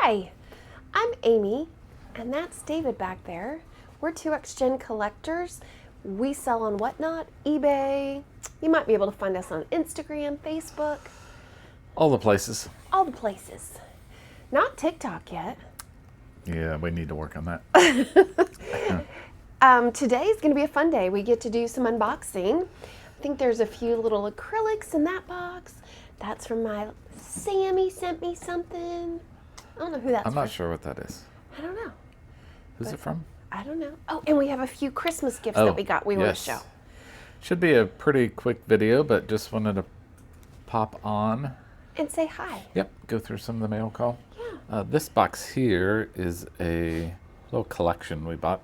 Hi, I'm Amy, and that's David back there. We're 2X Gen collectors. We sell on Whatnot, eBay. You might be able to find us on Instagram, Facebook. All the places. All the places. Not TikTok yet. Yeah, we need to work on that. Today's going to be a fun day. We get to do some unboxing. I think there's a few little acrylics in that box. That's from Sammy sent me something. I don't know who that's from. I'm not sure what that is. I don't know. Who's it from? I don't know. Oh, and we have a few Christmas gifts that we got. We want to show. Should be a pretty quick video, but just wanted to pop on. And say hi. Yep, go through some of the mail call. Yeah. This box here is a little collection we bought.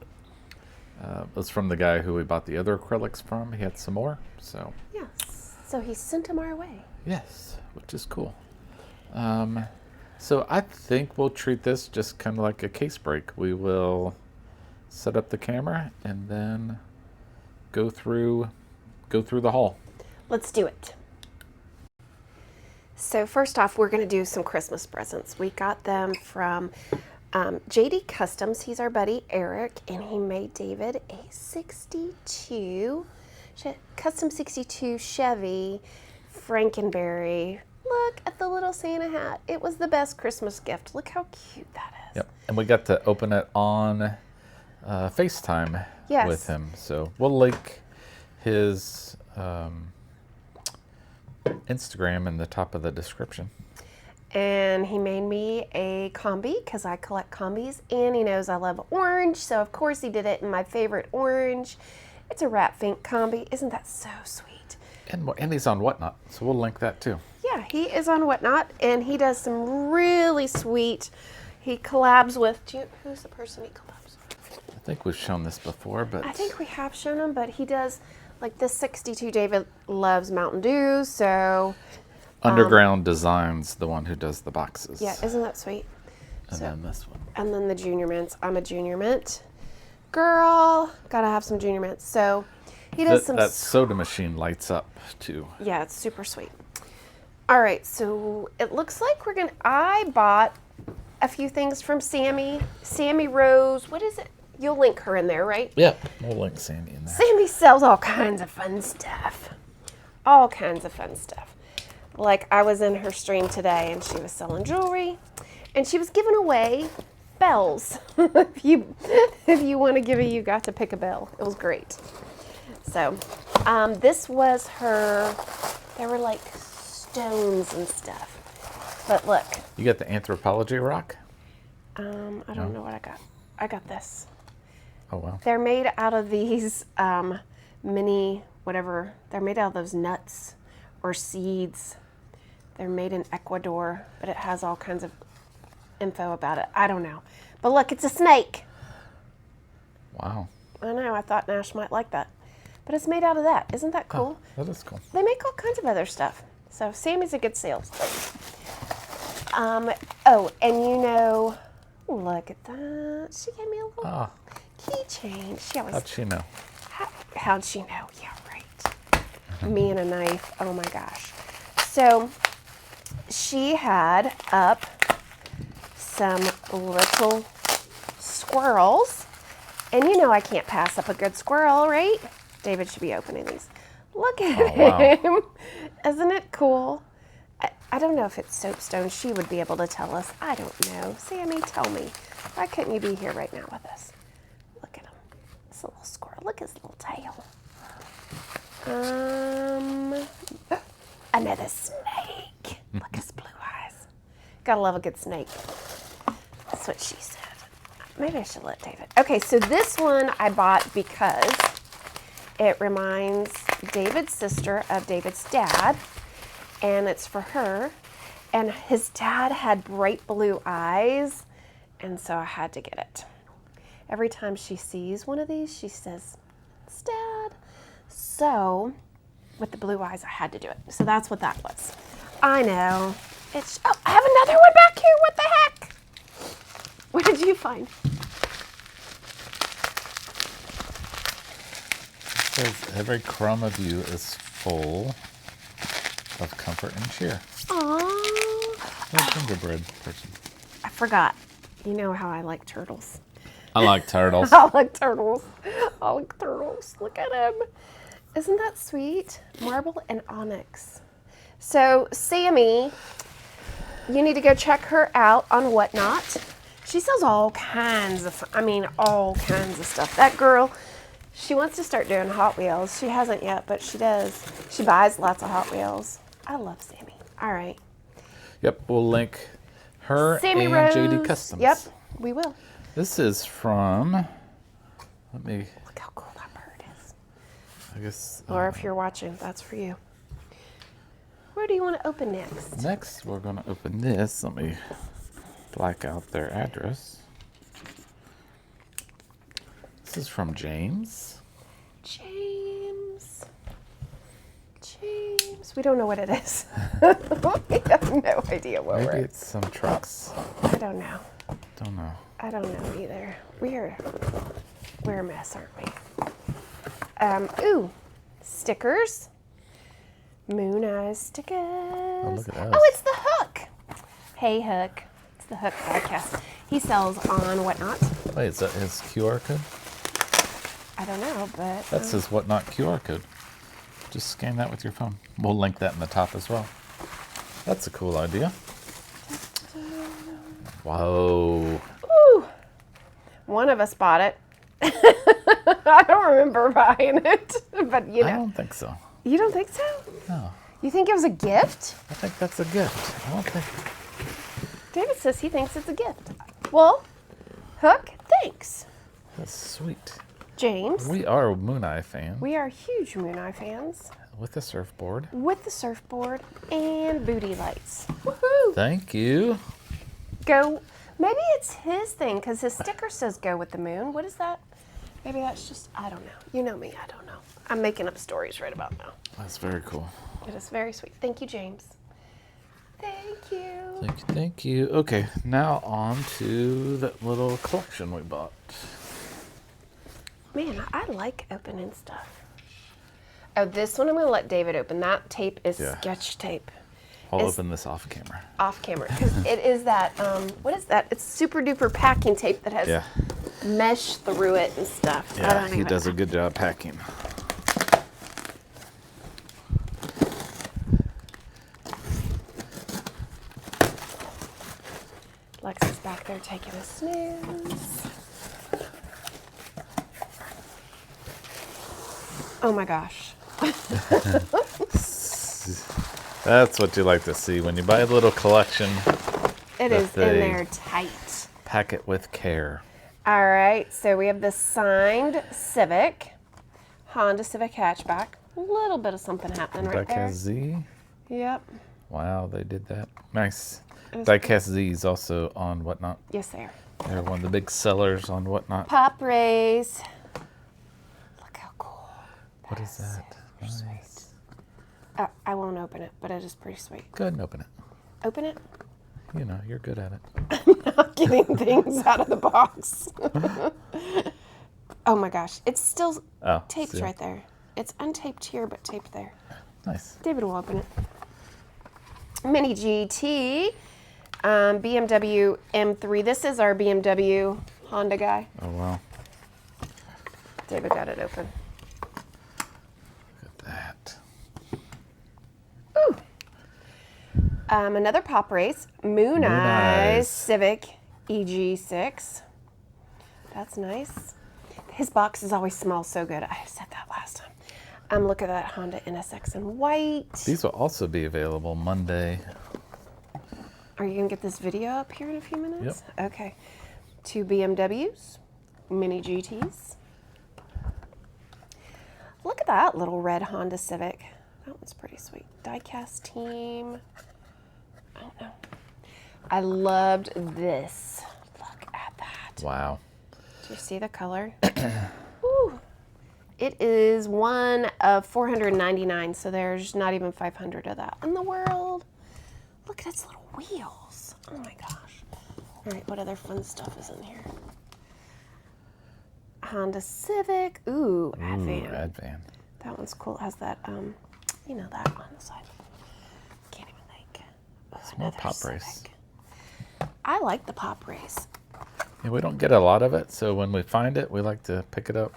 It was from the guy who we bought the other acrylics from. He had some more, so. Yes. So he sent them our way. Yes, which is cool. So I think we'll treat this just kind of like a case break. We will set up the camera and then go through the haul. Let's do it. So first off, we're going to do some Christmas presents. We got them from JD Customs. He's our buddy Eric, and he made David a 62 custom 62 Chevy Frankenberry. Look at the little Santa hat. It was the best Christmas gift. Look how cute that is. Yep, and we got to open it on FaceTime with him. So we'll link his Instagram in the top of the description. And he made me a combi because I collect combis, and he knows I love orange, so of course he did it in my favorite orange. It's a Rat Fink combi. Isn't that so sweet? And he's on Whatnot, so we'll link that too. Yeah, he is on Whatnot, and he does some really sweet. He collabs with. Who's the person he collabs with? I think we've shown this before, but I think we have shown him, but he does like this 62. David loves Mountain Dew, so. Underground Designs, the one who does the boxes. Yeah, isn't that sweet? And then this one. And then the Junior Mints. I'm a Junior Mint girl. Gotta have some Junior Mints. So he does that soda machine lights up too. Yeah, it's super sweet. All right, so it looks like I bought a few things from Sammy Rose. What is it? You'll link her in there, right? Yeah, we'll link Sammy in there. Sammy sells all kinds of fun stuff. All kinds of fun stuff. Like I was in her stream today and she was selling jewelry and she was giving away bells. if you want to give you got to pick a bell. It was great. So this was her, there were like stones and stuff. But look. You got the anthropology rock? I don't know what I got. I got this. Oh wow. They're made out of these mini whatever. They're made out of those nuts or seeds. They're made in Ecuador, but it has all kinds of info about it. I don't know. But look, it's a snake. Wow. I know, I thought Nash might like that. But it's made out of that. Isn't that cool? Oh, that is cool. They make all kinds of other stuff. So Sammy's a good sales lady. Oh, and you know, look at that. She gave me a little keychain. How'd she know? How'd she know? Yeah, right. Me and a knife. Oh my gosh. So she had up some little squirrels. And you know I can't pass up a good squirrel, right? David should be opening these. Look at him. Wow. Isn't it cool? I don't know if it's soapstone. She would be able to tell us. I don't know. Sammy, tell me. Why couldn't you be here right now with us? Look at him. It's a little squirrel. Look at his little tail. Another snake. Look at his blue eyes. Gotta love a good snake. That's what she said. Maybe I should let David. Okay, so this one I bought because it reminds David's sister of David's dad, and it's for her. And his dad had bright blue eyes, and so I had to get it. Every time she sees one of these, she says, "It's Dad." So, with the blue eyes, I had to do it. So that's what that was. I know. I have another one back here. What the heck? What did you find? It says every crumb of you is full of comfort and cheer. Aww. A gingerbread person. I forgot. You know how I like turtles. I like turtles. I like turtles. I like turtles. Look at him. Isn't that sweet? Marble and onyx. So Sammy, you need to go check her out on Whatnot. She sells all kinds of, all kinds of stuff. That girl, she wants to start doing Hot Wheels. She hasn't yet, but she does. She buys lots of Hot Wheels. I love Sammy. All right. Yep, we'll link her Sammy and Rose. JD Customs. Yep, we will. This is from, let me, Look how cool that bird is. I guess. Or if you're watching, that's for you. Where do you want to open next? Next, we're going to open this. Let me black out their address. This is from James. James. We don't know what it is. We have no idea what Maybe we're. it's some trucks. I don't know. Don't know. I don't know either. We're a mess, aren't we? Ooh, stickers. Moon Eyes stickers. Oh, look at those. Oh, it's the Hook. Hey, Hook. It's the Hook Diecast. He sells on Whatnot. Wait, is that his QR code? I don't know, but That's his Whatnot QR code. Just scan that with your phone. We'll link that in the top as well. That's a cool idea. Whoa. Ooh. One of us bought it. I don't remember buying it, but you know. I don't think so. You don't think so? No. You think it was a gift? I think that's a gift. I don't think. David says he thinks it's a gift. Well, Hook, thanks. That's sweet. James, We are a Moon Eye fan we are huge Moon Eye fans with a surfboard. with the surfboard and booty lights. Woohoo! Thank you. Go. Maybe it's his thing because his sticker says go with the moon. What is that? Maybe that's just, I don't know. You know me, I don't know. I'm making up stories right about now. That's very cool. It is very sweet. Thank you, James. Thank you. Thank you. Thank you. Okay, now on to that little collection we bought. Man, I like opening stuff. Oh, this one I'm going to let David open. That tape is Yeah. sketch tape. I'll It's- open this off camera. Off camera. Because it is that, what is that? It's super duper packing tape that has Yeah. mesh through it and stuff. I Yeah, don't he even- does a good job packing. Lex is back there taking a snooze. Oh my gosh. That's what you like to see when you buy a little collection. It That is in they- there tight. Pack it with care. All right, so we have the signed Civic, Honda Civic hatchback. A little bit of something happening right there. Diecast Z. Yep. Wow, they did that. Nice. It was Diecast Z is also on Whatnot. Yes, they are. They're one of the big sellers on Whatnot. Pop rays. Look how cool. What is that? Nice. I won't open it, but it is pretty sweet. Go ahead and open it. Open it. You know, you're good at it. Not getting things out of the box. Oh my gosh, it's still Oh, taped see? right there. It's untaped here, but taped there. Nice. David will open it. Mini GT, BMW M3. This is our BMW Honda guy. Oh, wow. David got it open. Look at that. Ooh. Another pop race, Moon Eyes Eyes. Civic EG6. That's nice. His box is always smells so good. I said that last time. Look at that Honda NSX in white. These will also be available Monday. Are you gonna get this video up here in a few minutes? Yep. Okay. 2 BMWs, Mini GTs. Look at that little red Honda Civic. That one's pretty sweet. Diecast team. I don't know. I loved this. Look at that. Wow. Do you see the color? Ooh. It is one of 499, so there's not even 500 of that in the world. Look at its little wheels. Oh my gosh. All right, what other fun stuff is in here? Honda Civic. Ooh, Advan. Ooh, Advan. That one's cool. It has that, you know, that on the side. Can't even think. Oh, More another pop Civic. race. I like the pop rays. Yeah, we don't get a lot of it, so when we find it, we like to pick it up.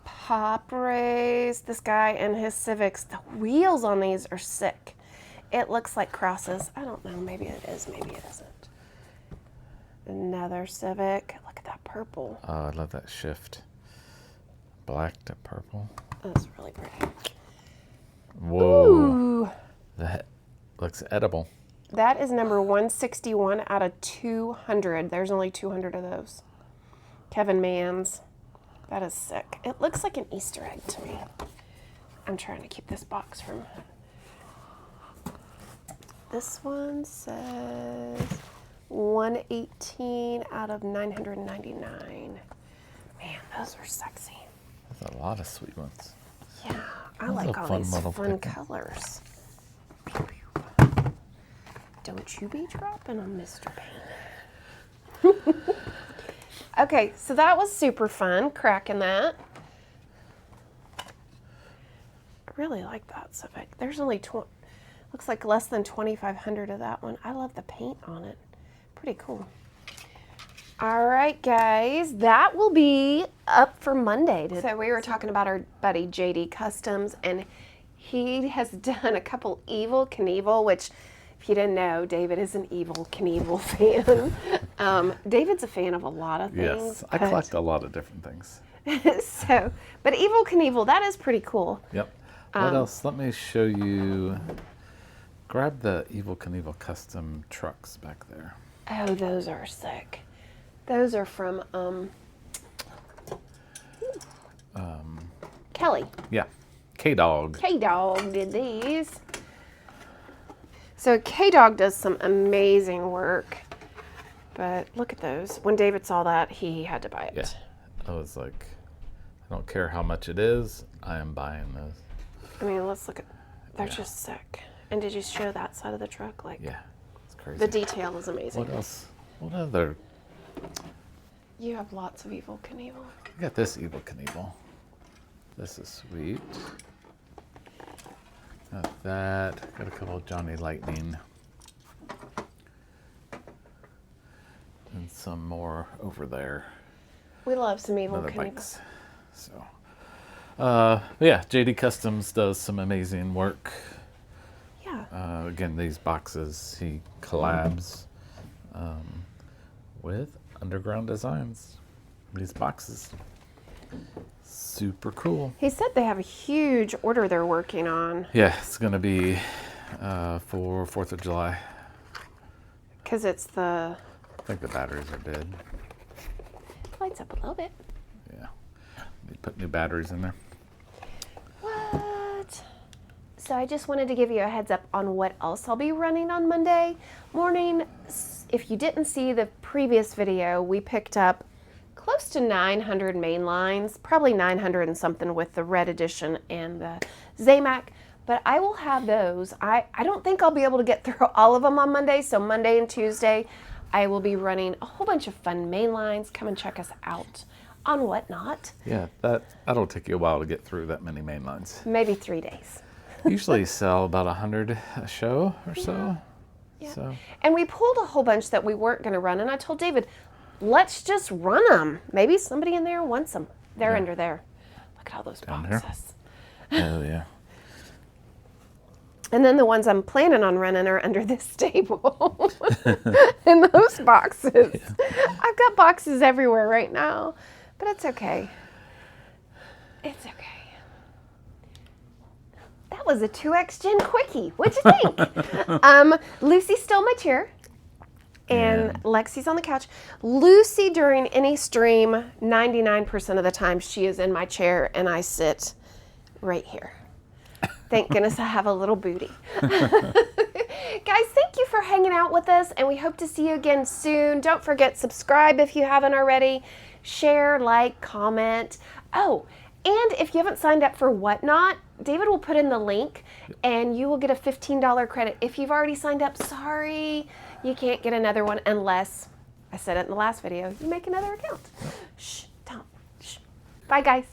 Pop rays. This guy and his Civics. The wheels on these are sick. It looks like crosses. I don't know. Maybe it is. Maybe it isn't. Another Civic. Look at that purple. Oh, I love that shift. Black to purple. That's really pretty. Whoa. Ooh. That looks edible. That is number 161 out of 200. There's only 200 of those. Kevin Mans. That is sick. It looks like an Easter egg to me. I'm trying to keep this box from... This one says 118 out of 999. Man, those are sexy. That's a lot of sweet ones. Yeah, I That's like a all fun these little fun picking. colors. Don't you be dropping them, Mr. Payne. Okay, so that was super fun, cracking that. I really like that Civic. There's only, looks like less than 2,500 of that one. I love the paint on it. Pretty cool. All right, guys, that will be up for Monday. So we were talking about our buddy JD Customs, and he has done a couple Evel Knievel, which, if you didn't know, David is an Evel Knievel fan. David's a fan of a lot of things. Yes, I collect a lot of different things. But Evel Knievel, that is pretty cool. Yep. What else? Let me show you. Grab the Evel Knievel custom trucks back there. Oh, those are sick. Those are from Kelly. Yeah, K-Dog. K-Dog did these. So K-Dog does some amazing work. But look at those. When David saw that, he had to buy it. Yeah, I was like, I don't care how much it is, I am buying those. I mean, let's look at, they're just sick. And did you show that side of the truck? Like, Yeah, it's crazy. the detail is amazing. What else? What other? You have lots of Evel Knievel. I got this Evel Knievel. This is sweet. Got that. Got a couple of Johnny Lightning. And some more over there. We love some Evel Other Knievel. bikes. So, yeah, JD Customs does some amazing work. Yeah. Again, these boxes, he collabs with Underground Designs. These boxes. Super cool. He said they have a huge order they're working on. Yeah, it's going to be for 4th of July. Because it's the... I think the batteries are dead. Lights up a little bit. Yeah. They put new batteries in there. What? So I just wanted to give you a heads up on what else I'll be running on Monday morning. If you didn't see the previous video, we picked up close to 900 mainlines, probably 900 and something with the red edition and the Zamac, but I will have those. I don't think I'll be able to get through all of them on Monday, so Monday and Tuesday I will be running a whole bunch of fun mainlines. Come and check us out on Whatnot. Yeah, that'll take you a while to get through that many mainlines. Maybe 3 days. Usually sell about 100 a show or so. Yeah. So. And we pulled a whole bunch that we weren't going to run, and I told David, let's just run them. Maybe somebody in there wants them. They're under there. Look at all those Down boxes. Oh, yeah. And then the ones I'm planning on running are under this table. In those boxes. Yeah. I've got boxes everywhere right now, but it's okay. It's okay. That was a 2X Gen Quickie. What'd you think? Lucy's still in my chair. And Lexi's on the couch. Lucy, during any stream, 99% of the time, she is in my chair and I sit right here. Thank goodness I have a little booty. Guys, thank you for hanging out with us, and we hope to see you again soon. Don't forget, subscribe if you haven't already. Share, like, comment. Oh, and if you haven't signed up for Whatnot, David will put in the link, and you will get a $15 credit. If you've already signed up, sorry, you can't get another one unless, I said it in the last video, you make another account. Shh, don't. Shh. Bye, guys.